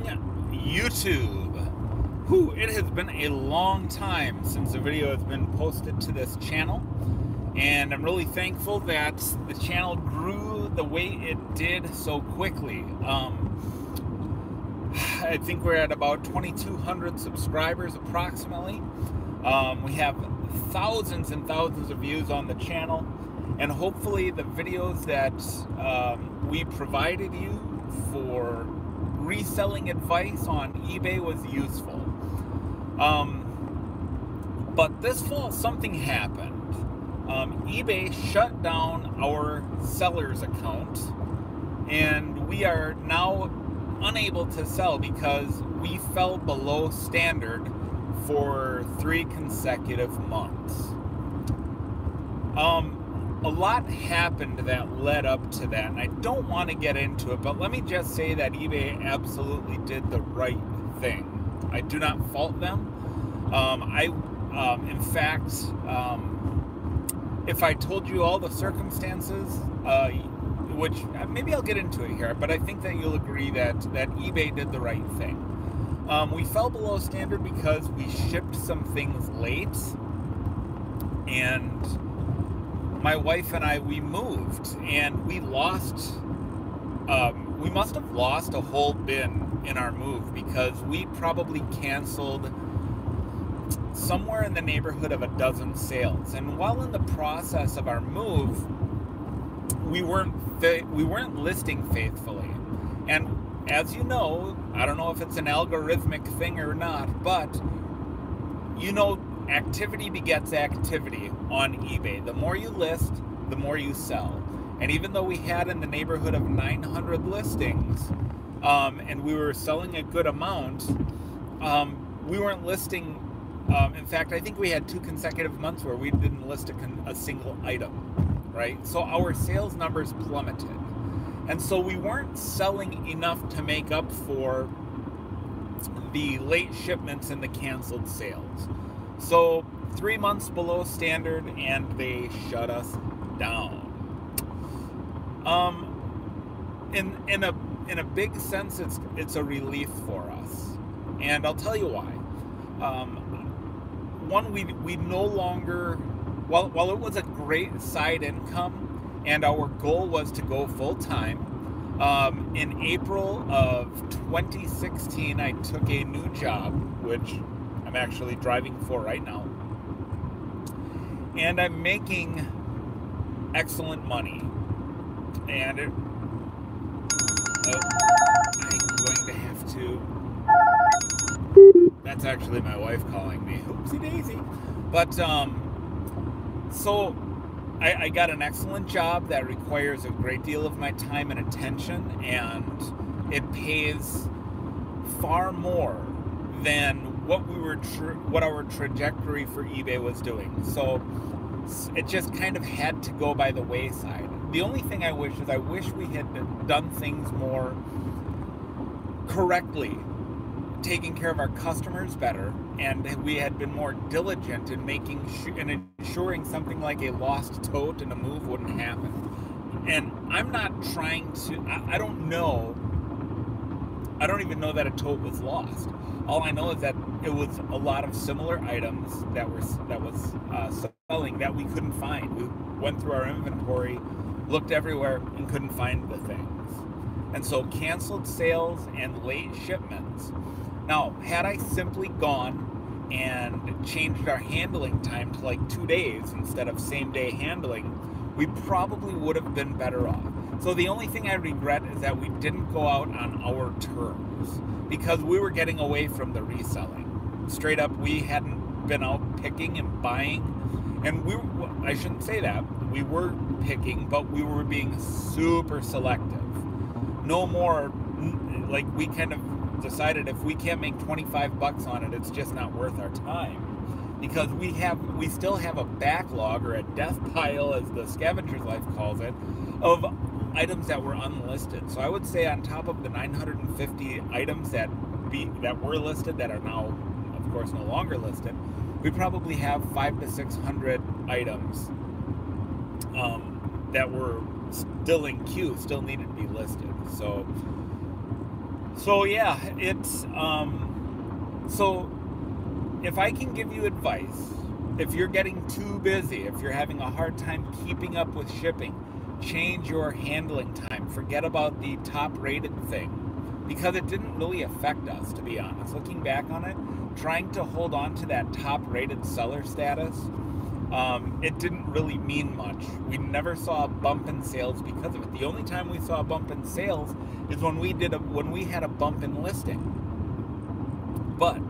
YouTube. Whew, it has been a long time since a video has been posted to this channel, and I'm really thankful that the channel grew the way it did so quickly. I think we're at about 2,200 subscribers approximately. We have thousands and thousands of views on the channel, and hopefully the videos that we provided you for reselling advice on eBay was useful. But this fall something happened. eBay shut down our seller's account, and we are now unable to sell because we fell below standard for 3 consecutive months. A lot happened that led up to that, and I don't want to get into it, but let me just say that eBay absolutely did the right thing. I do not fault them. In fact, if I told you all the circumstances, which maybe I'll get into it here, but I think that you'll agree that eBay did the right thing. We fell below standard because we shipped some things late, and my wife and I, we moved, and we lost, we must have lost a whole bin in our move because we probably canceled somewhere in the neighborhood of a dozen sales. And while in the process of our move, we weren't listing faithfully. And as you know, I don't know if it's an algorithmic thing or not, but you know, activity begets activity on eBay. The more you list, the more you sell. And even though we had in the neighborhood of 900 listings, and we were selling a good amount, we weren't listing. In fact, I think we had 2 consecutive months where we didn't list a single item, right? So our sales numbers plummeted. And so we weren't selling enough to make up for the late shipments and the canceled sales. So 3 months below standard, and they shut us down. In a big sense, it's a relief for us, and I'll tell you why. One, we no longer, while it was a great side income, and our goal was to go full time. In April of 2016, I took a new job, which I'm actually driving for right now, and I'm making excellent money. And I'm going to have to. That's actually my wife calling me. Oopsie daisy. But so I got an excellent job that requires a great deal of my time and attention, and it pays far more than what our trajectory for eBay was doing. So it just kind of had to go by the wayside. The only thing I wish we had done things more correctly, taking care of our customers better, and we had been more diligent in making and ensuring something like a lost tote in a move wouldn't happen. And I'm not trying to. I don't know. I don't even know that a tote was lost. All I know is that it was a lot of similar items that was selling that we couldn't find. We went through our inventory, looked everywhere, and couldn't find the things. And so canceled sales and late shipments. Now, had I simply gone and changed our handling time to like 2 days instead of same-day handling, we probably would have been better off. So the only thing I regret is that we didn't go out on our terms, because we were getting away from the reselling. Straight up, we hadn't been out picking and buying, and I shouldn't say that. We were picking, but we were being super selective. No more, like, we kind of decided if we can't make 25 bucks on it, it's just not worth our time, because we still have a backlog, or a death pile, as the Scavenger's Life calls it, of items that were unlisted. So I would say on top of the 950 items that were listed that are now, of course, no longer listed, we probably have 500 to 600 items that were still in queue, still needed to be listed. So So yeah, it's so if I can give you advice, if you're getting too busy, if you're having a hard time keeping up with shipping, change your handling time. Forget about the top rated thing because it didn't really affect us, to be honest. Looking back on it, trying to hold on to that top rated seller status, it didn't really mean much. We never saw a bump in sales because of it. The only time we saw a bump in sales is when we had a bump in listing. But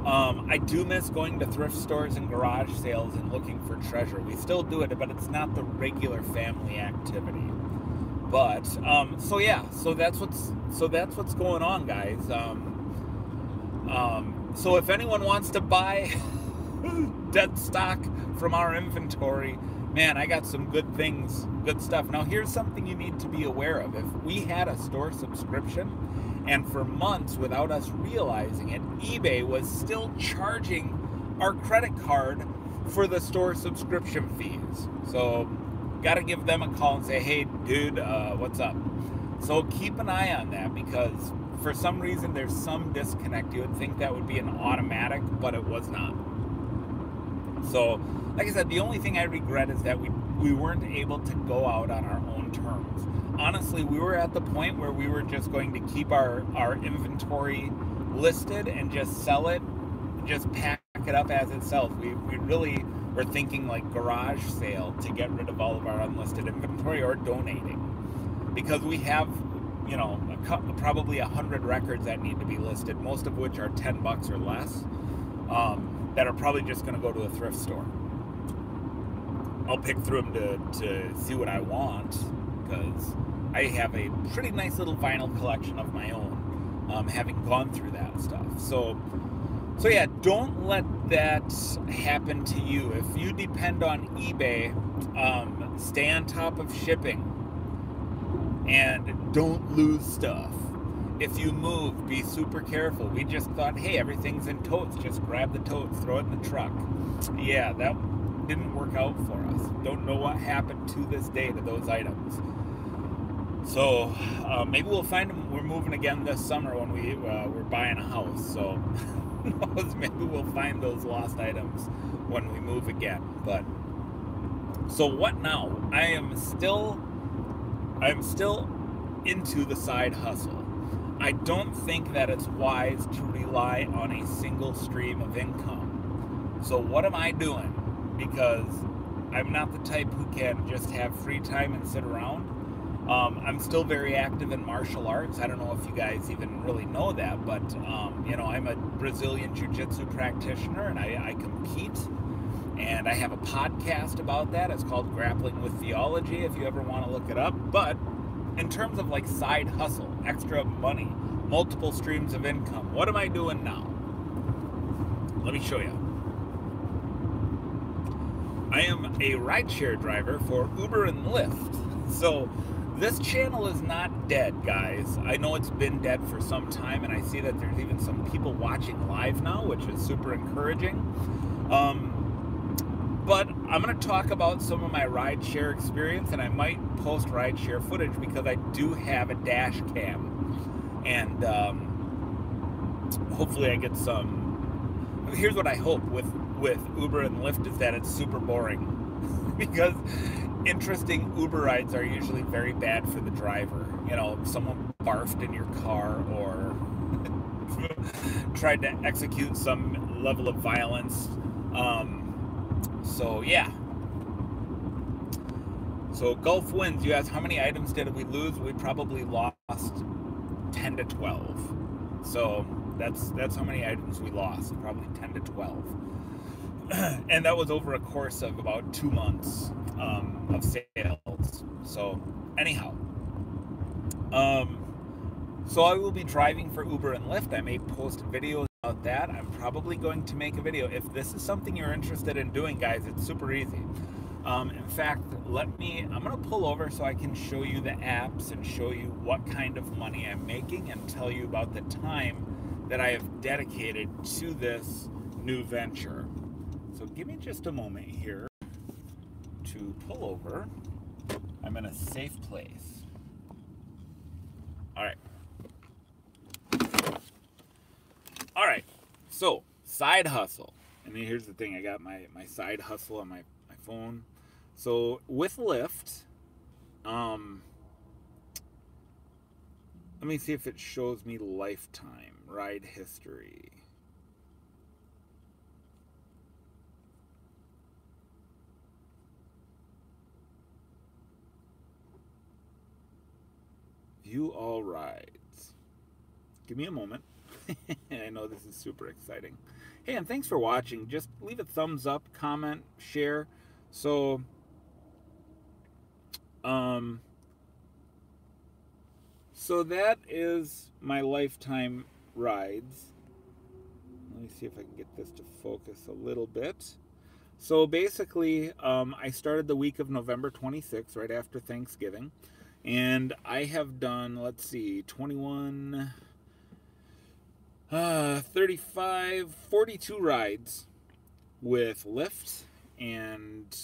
I do miss going to thrift stores and garage sales and looking for treasure. We still do it, but it's not the regular family activity. But so yeah, so that's what's going on, guys. So if anyone wants to buy dead stock from our inventory, man, I got some good things, good stuff. Now here's something you need to be aware of. If we had a store subscription, and for months without us realizing it, eBay was still charging our credit card for the store subscription fees. So gotta give them a call and say, hey dude, what's up? So keep an eye on that, because for some reason there's some disconnect. You would think that would be an automatic, but it was not. So like I said, the only thing I regret is that we weren't able to go out on our own terms. Honestly, we were at the point where we were just going to keep our inventory listed and just sell it, just pack it up as it sells. We really were thinking like garage sale to get rid of all of our unlisted inventory, or donating, because we have, you know, probably 100 records that need to be listed, most of which are $10 or less, that are probably just going to go to a thrift store. I'll pick through them to see what I want, because I have a pretty nice little vinyl collection of my own, having gone through that stuff. So yeah, don't let that happen to you. If you depend on eBay, stay on top of shipping and don't lose stuff. If you move, be super careful. We just thought, hey, everything's in totes. Just grab the totes, throw it in the truck. Yeah, that didn't work out for us. Don't know what happened to this day to those items. So maybe we'll find them. We're moving again this summer when we're buying a house. So who knows, maybe we'll find those lost items when we move again. But so what now? I am still into the side hustle. I don't think that it's wise to rely on a single stream of income. So what am I doing? Because I'm not the type who can just have free time and sit around. I'm still very active in martial arts. I don't know if you guys even really know that, but you know, I'm a Brazilian Jiu-Jitsu practitioner, and I compete, and I have a podcast about that. It's called Grappling with Theology, if you ever want to look it up. But in terms of like side hustle, extra money, multiple streams of income, what am I doing now? Let me show you. I am a rideshare driver for Uber and Lyft. So this channel is not dead, guys. I know it's been dead for some time, and I see that there's even some people watching live now, which is super encouraging. But I'm going to talk about some of my rideshare experience, and I might post rideshare footage because I do have a dash cam. And hopefully I get some. Here's what I hope with Uber and Lyft is that it's super boring. Because interesting Uber rides are usually very bad for the driver. You know, someone barfed in your car or tried to execute some level of violence. So yeah. So Gulf Winds, you asked how many items did we lose? We probably lost 10 to 12. So that's how many items we lost, probably 10 to 12. And that was over a course of about 2 months of sales. So anyhow, so I will be driving for Uber and Lyft. I may post videos about that. I'm probably going to make a video. If this is something you're interested in doing, guys, it's super easy. In fact, I'm going to pull over so I can show you the apps and show you what kind of money I'm making and tell you about the time that I have dedicated to this new venture. So give me just a moment here to pull over. I'm in a safe place. All right. So, side hustle. And then here's the thing, I got my side hustle on my phone. So with Lyft, let me see if it shows me lifetime ride history. View all rides. Give me a moment. I know this is super exciting. Hey, and thanks for watching. Just leave a thumbs up, comment, share. So, so that is my lifetime rides. Let me see if I can get this to focus a little bit. So basically, I started the week of November 26th, right after Thanksgiving. And I have done, let's see, 21, 35, 42 rides with Lyft, and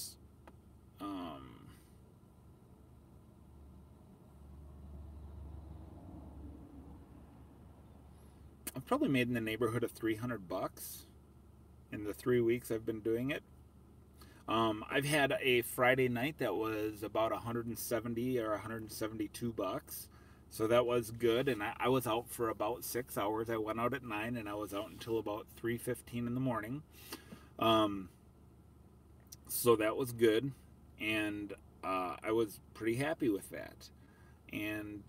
I've probably made in the neighborhood of $300 in the 3 weeks I've been doing it. I've had a Friday night that was about 170 or 172 bucks. So that was good, and I was out for about 6 hours. I went out at 9, and I was out until about 3:15 in the morning. So that was good, and I was pretty happy with that. And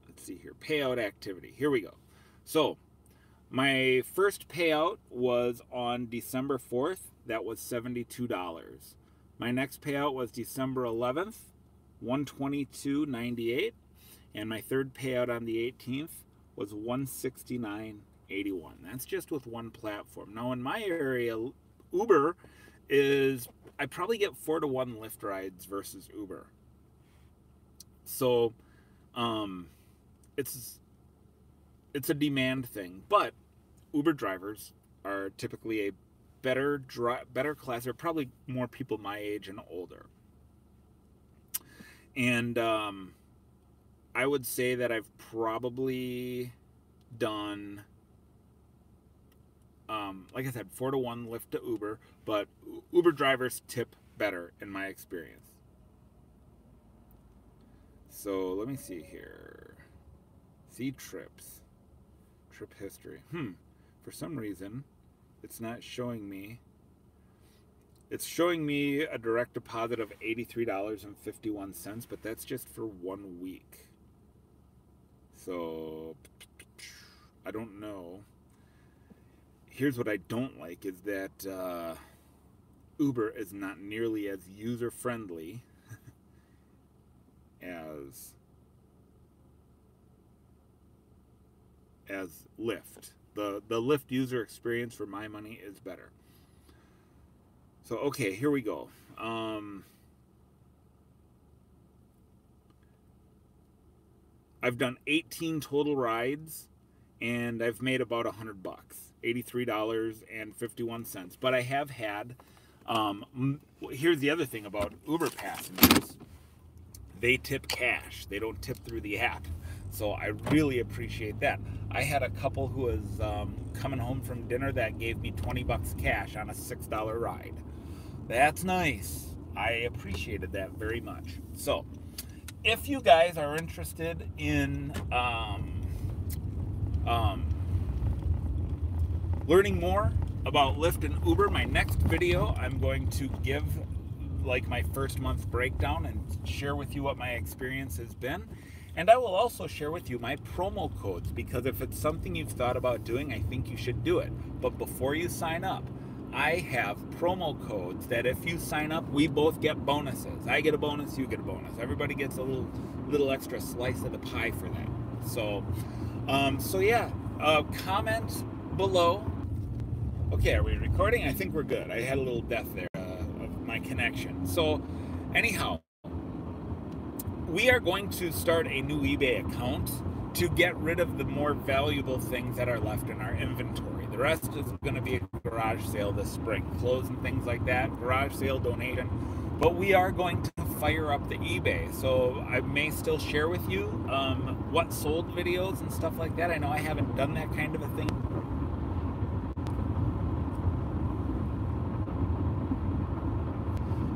let's see here, payout activity. Here we go. So my first payout was on December 4th. That was $72. My next payout was December 11th, $122.98, and my third payout on the 18th was $169.81. That's just with one platform. Now in my area, Uber is, I probably get 4 to 1 Lyft rides versus Uber. So it's a demand thing, but Uber drivers are typically a better class. There are probably more people my age and older. And I would say that I've probably done, like I said, 4 to 1 Lyft to Uber, but Uber drivers tip better in my experience. So let me see here. See trips. Trip history. For some reason, it's not showing me. It's showing me a direct deposit of $83.51, but that's just for 1 week. So I don't know. Here's what I don't like is that Uber is not nearly as user-friendly as Lyft. The Lyft user experience for my money is better. So, okay, here we go. I've done 18 total rides, and I've made about $100, $83.51. But I have had, here's the other thing about Uber passengers. They tip cash. They don't tip through the app. So I really appreciate that. I had a couple who was coming home from dinner that gave me $20 cash on a $6 ride. That's nice. I appreciated that very much. So if you guys are interested in learning more about Lyft and Uber, my next video I'm going to give like my first month breakdown and share with you what my experience has been. And I will also share with you my promo codes, because if it's something you've thought about doing, I think you should do it. But before you sign up, I have promo codes that if you sign up, we both get bonuses. I get a bonus, you get a bonus. Everybody gets a little extra slice of the pie for that. So, yeah, comment below. Okay, are we recording? I think we're good. I had a little death there of my connection. So, anyhow, we are going to start a new eBay account to get rid of the more valuable things that are left in our inventory. The rest is going to be a garage sale this spring. Clothes and things like that, garage sale, donation. But we are going to fire up the eBay. So I may still share with you what sold videos and stuff like that. I know I haven't done that kind of a thing.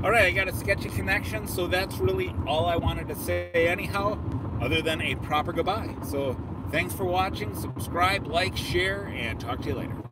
All right, I got a sketchy connection, so that's really all I wanted to say anyhow, other than a proper goodbye. So thanks for watching, subscribe, like, share, and talk to you later.